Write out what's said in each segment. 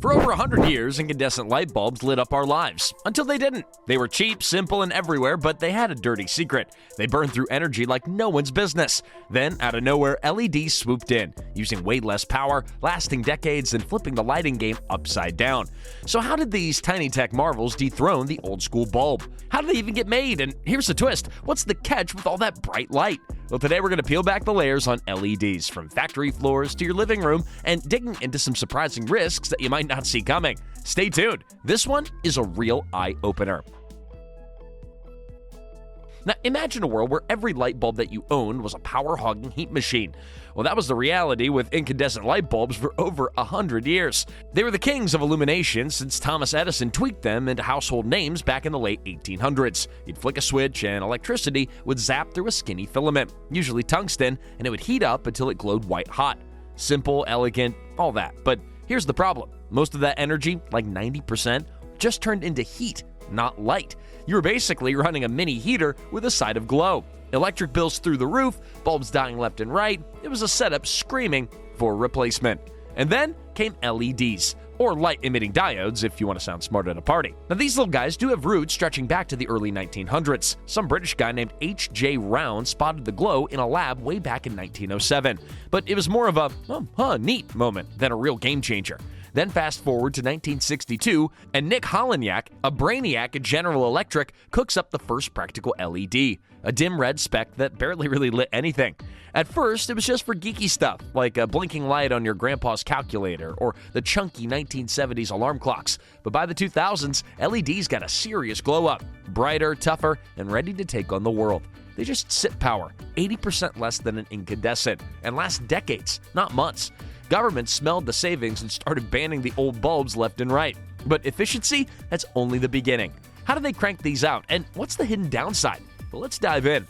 For over 100 years, incandescent light bulbs lit up our lives, until they didn't. They were cheap, simple, and everywhere, but they had a dirty secret. They burned through energy like no one's business. Then, out of nowhere, LEDs swooped in, using way less power, lasting decades, and flipping the lighting game upside down. So how did these tiny tech marvels dethrone the old-school bulb? How did they even get made? And here's the twist, what's the catch with all that bright light? Well, today we're going to peel back the layers on LEDs, from factory floors to your living room, and digging into some surprising risks that you might not see coming. Stay tuned. This one is a real eye-opener. Now, imagine a world where every light bulb that you owned was a power-hogging heat machine. Well, that was the reality with incandescent light bulbs for over 100 years. They were the kings of illumination since Thomas Edison tweaked them into household names back in the late 1800s. You'd flick a switch and electricity would zap through a skinny filament, usually tungsten, and it would heat up until it glowed white hot. Simple, elegant, all that. But here's the problem. Most of that energy, like 90%, just turned into heat, not light. You were basically running a mini heater with a side of glow. Electric bills through the roof, bulbs dying left and right. It was a setup screaming for replacement. And then came LEDs, or light-emitting diodes if you want to sound smart at a party. Now, these little guys do have roots stretching back to the early 1900s. Some British guy named H.J. Round spotted the glow in a lab way back in 1907. But it was more of a, neat moment than a real game changer. Then fast forward to 1962, and Nick Holonyak, a brainiac at General Electric, cooks up the first practical LED, a dim red speck that barely really lit anything. At first, it was just for geeky stuff, like a blinking light on your grandpa's calculator or the chunky 1970s alarm clocks. But by the 2000s, LEDs got a serious glow up, brighter, tougher, and ready to take on the world. They just sip power, 80% less than an incandescent, and last decades, not months. Governments smelled the savings and started banning the old bulbs left and right. But efficiency? That's only the beginning. How do they crank these out? And what's the hidden downside? Well, let's dive in.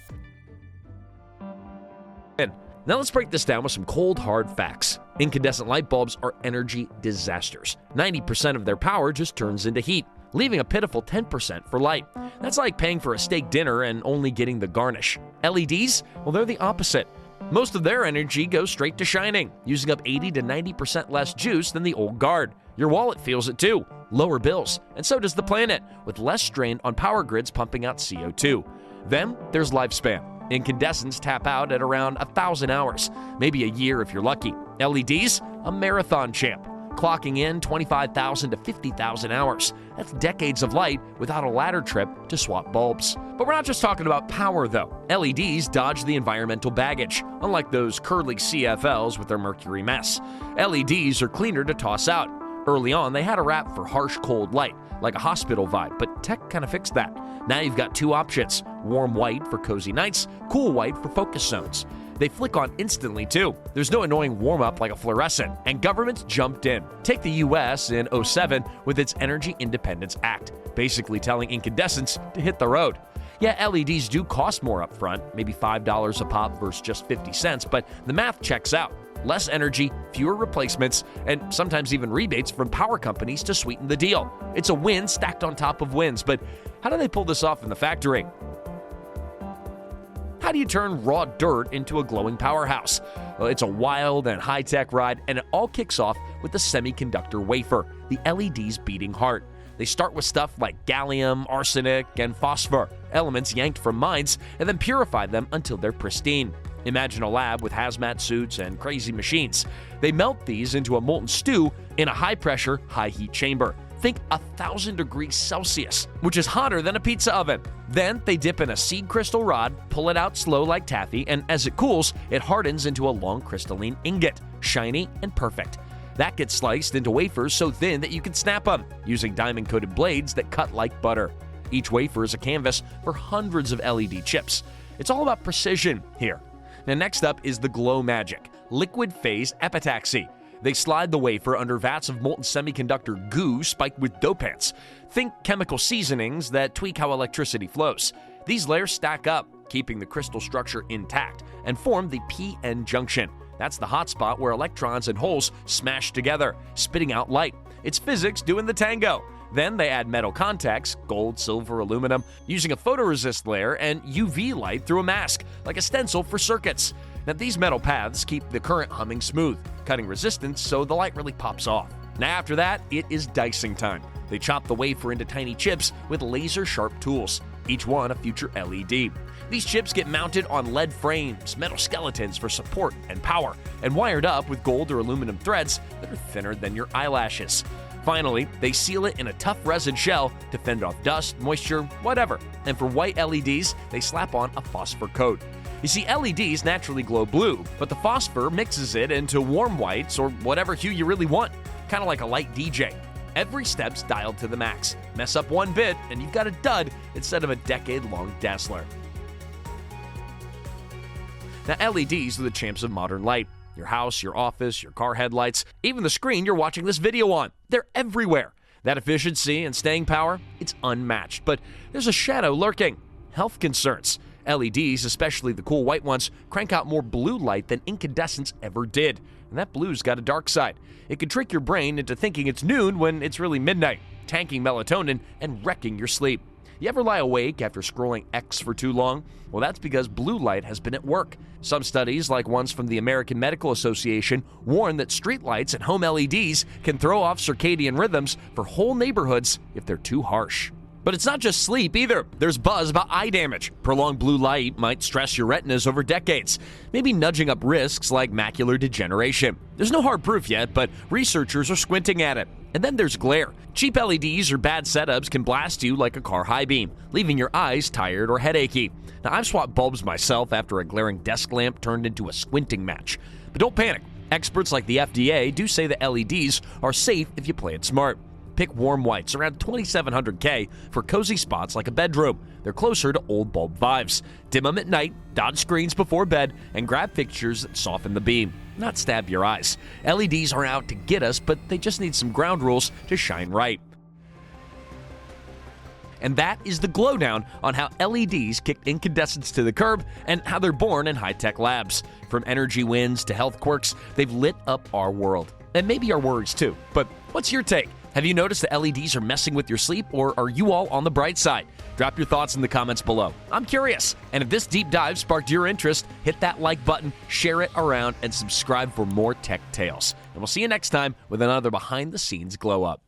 Now let's break this down with some cold, hard facts. Incandescent light bulbs are energy disasters. 90% of their power just turns into heat, leaving a pitiful 10% for light. That's like paying for a steak dinner and only getting the garnish. LEDs? Well, they're the opposite. Most of their energy goes straight to shining, using up 80 to 90% less juice than the old guard. Your wallet feels it too, lower bills, and so does the planet, with less strain on power grids pumping out CO2. Then there's lifespan. Incandescents tap out at around 1,000 hours, maybe a year if you're lucky. LEDs, a marathon champ, clocking in 25,000 to 50,000 hours. That's decades of light without a ladder trip to swap bulbs. But we're not just talking about power though. LEDs dodge the environmental baggage, unlike those curly CFLs with their mercury mess. LEDs are cleaner to toss out. Early on, they had a rap for harsh cold light, like a hospital vibe, but tech kind of fixed that. Now you've got two options, warm white for cozy nights, cool white for focus zones. They flick on instantly too. There's no annoying warm-up like a fluorescent, and governments jumped in. Take the US in '07 with its Energy Independence Act, basically telling incandescents to hit the road. Yeah, LEDs do cost more up front, maybe $5 a pop versus just 50 cents, but the math checks out. Less energy, fewer replacements, and sometimes even rebates from power companies to sweeten the deal. It's a win stacked on top of wins, but how do they pull this off in the factory? How do you turn raw dirt into a glowing powerhouse? Well, it's a wild and high-tech ride, and it all kicks off with the semiconductor wafer, the LED's beating heart. They start with stuff like gallium, arsenic, and phosphor, elements yanked from mines, and then purify them until they're pristine. Imagine a lab with hazmat suits and crazy machines. They melt these into a molten stew in a high-pressure, high-heat chamber. Think 1,000 degrees Celsius, which is hotter than a pizza oven. Then they dip in a seed crystal rod, pull it out slow like taffy, and as it cools, it hardens into a long crystalline ingot, shiny and perfect. That gets sliced into wafers so thin that you can snap them, using diamond-coated blades that cut like butter. Each wafer is a canvas for hundreds of LED chips. It's all about precision here. Now next up is the glow magic, liquid phase epitaxy. They slide the wafer under vats of molten semiconductor goo spiked with dopants. Think chemical seasonings that tweak how electricity flows. These layers stack up, keeping the crystal structure intact, and form the p-n junction. That's the hot spot where electrons and holes smash together, spitting out light. It's physics doing the tango. Then they add metal contacts, gold, silver, aluminum, using a photoresist layer and UV light through a mask, like a stencil for circuits. Now these metal paths keep the current humming smooth, cutting resistance so the light really pops off. Now after that, it is dicing time. They chop the wafer into tiny chips with laser-sharp tools, each one a future LED. These chips get mounted on lead frames, metal skeletons for support and power, and wired up with gold or aluminum threads that are thinner than your eyelashes. Finally, they seal it in a tough resin shell to fend off dust, moisture, whatever. And for white LEDs, they slap on a phosphor coat. You see, LEDs naturally glow blue, but the phosphor mixes it into warm whites or whatever hue you really want, kind of like a light DJ. Every step's dialed to the max. Mess up one bit, and you've got a dud instead of a decade-long dazzler. Now, LEDs are the champs of modern light. Your house, your office, your car headlights, even the screen you're watching this video on. They're everywhere. That efficiency and staying power, it's unmatched. But there's a shadow lurking: health concerns. LEDs, especially the cool white ones, crank out more blue light than incandescents ever did. And that blue's got a dark side. It can trick your brain into thinking it's noon when it's really midnight, tanking melatonin and wrecking your sleep. You ever lie awake after scrolling X for too long? Well, that's because blue light has been at work. Some studies, like ones from the American Medical Association, warn that streetlights and home LEDs can throw off circadian rhythms for whole neighborhoods if they're too harsh. But it's not just sleep either. There's buzz about eye damage. Prolonged blue light might stress your retinas over decades, maybe nudging up risks like macular degeneration. There's no hard proof yet, but researchers are squinting at it. And then there's glare. Cheap LEDs or bad setups can blast you like a car high beam, leaving your eyes tired or headachy. Now, I've swapped bulbs myself after a glaring desk lamp turned into a squinting match. But don't panic. Experts like the FDA do say that LEDs are safe if you play it smart. Pick warm whites around 2700K for cozy spots like a bedroom. They're closer to old bulb vibes. Dim them at night, dodge screens before bed, and grab fixtures that soften the beam, not stab your eyes. LEDs are out to get us, but they just need some ground rules to shine right. And that is the glowdown on how LEDs kicked incandescents to the curb and how they're born in high-tech labs. From energy wins to health quirks, they've lit up our world. And maybe our worries too. But what's your take? Have you noticed that LEDs are messing with your sleep, or are you all on the bright side? Drop your thoughts in the comments below. I'm curious. And if this deep dive sparked your interest, hit that like button, share it around, and subscribe for more tech tales. And we'll see you next time with another behind-the-scenes glow-up.